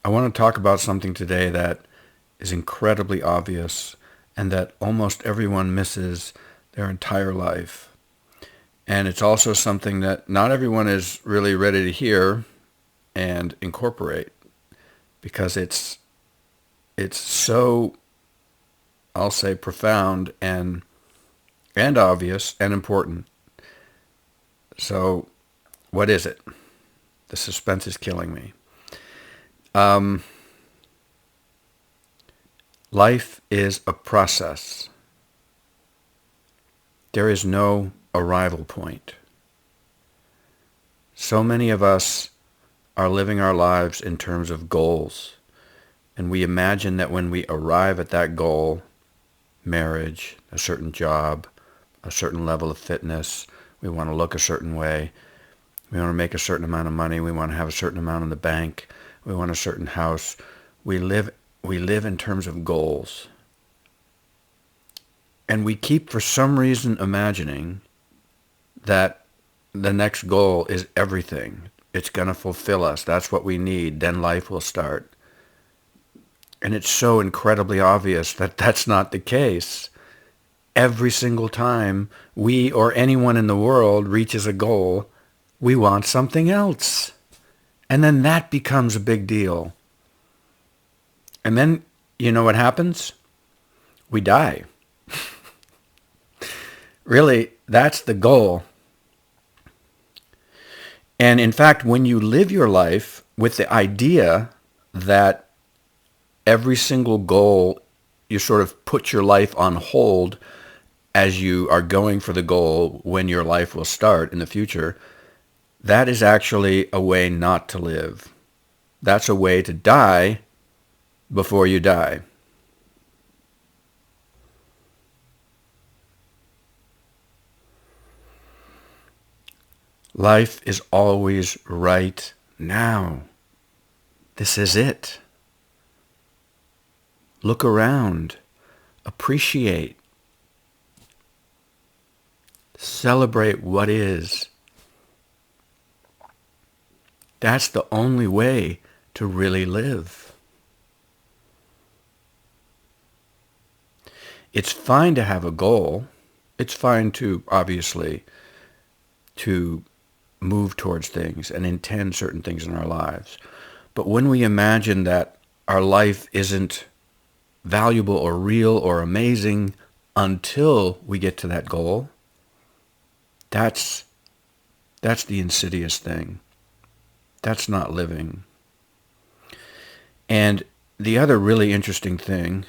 I want to talk about something today that is incredibly obvious and that almost everyone misses their entire life. And it's also something that not everyone is really ready to hear and incorporate because it's so, I'll say, profound and obvious and important. So what is it? The suspense is killing me. Life is a process. There is no arrival point. So many of us are living our lives in terms of goals, and we imagine that when we arrive at that goal, marriage, a certain job, a certain level of fitness, we want to look a certain way, we want to make a certain amount of money, we want to have a certain amount in the bank, we want a certain house. We live in terms of goals. And we keep, for some reason, imagining that the next goal is everything. It's going to fulfill us. That's what we need. Then life will start. And it's so incredibly obvious that that's not the case. Every single time we or anyone in the world reaches a goal, we want something else. And then that becomes a big deal. And then, you know what happens? We die. Really, that's the goal. And in fact, when you live your life with the idea that every single goal, you sort of put your life on hold as you are going for the goal when your life will start in the future, that is actually a way not to live. That's a way to die before you die. Life is always right now. This is it. Look around. Appreciate. Celebrate what is. That's the only way to really live. It's fine to have a goal. It's fine to, obviously, to move towards things and intend certain things in our lives. But when we imagine that our life isn't valuable or real or amazing until we get to that goal, that's the insidious thing. That's not living. And the other really interesting thing,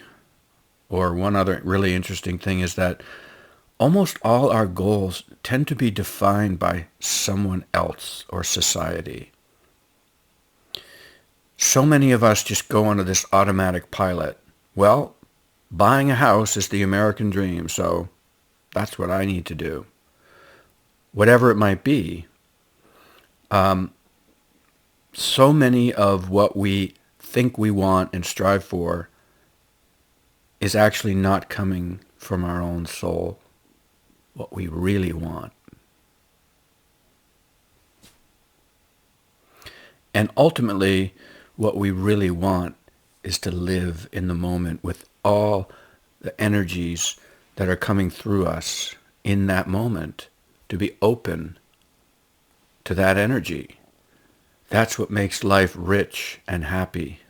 or one other really interesting thing, is that almost all our goals tend to be defined by someone else or society. So many of us just go onto this automatic pilot. Well, buying a house is the American dream, so that's what I need to do. Whatever it might be. So many of what we think we want and strive for is actually not coming from our own soul, what we really want. And ultimately, what we really want is to live in the moment with all the energies that are coming through us in that moment, to be open to that energy. That's what makes life rich and happy.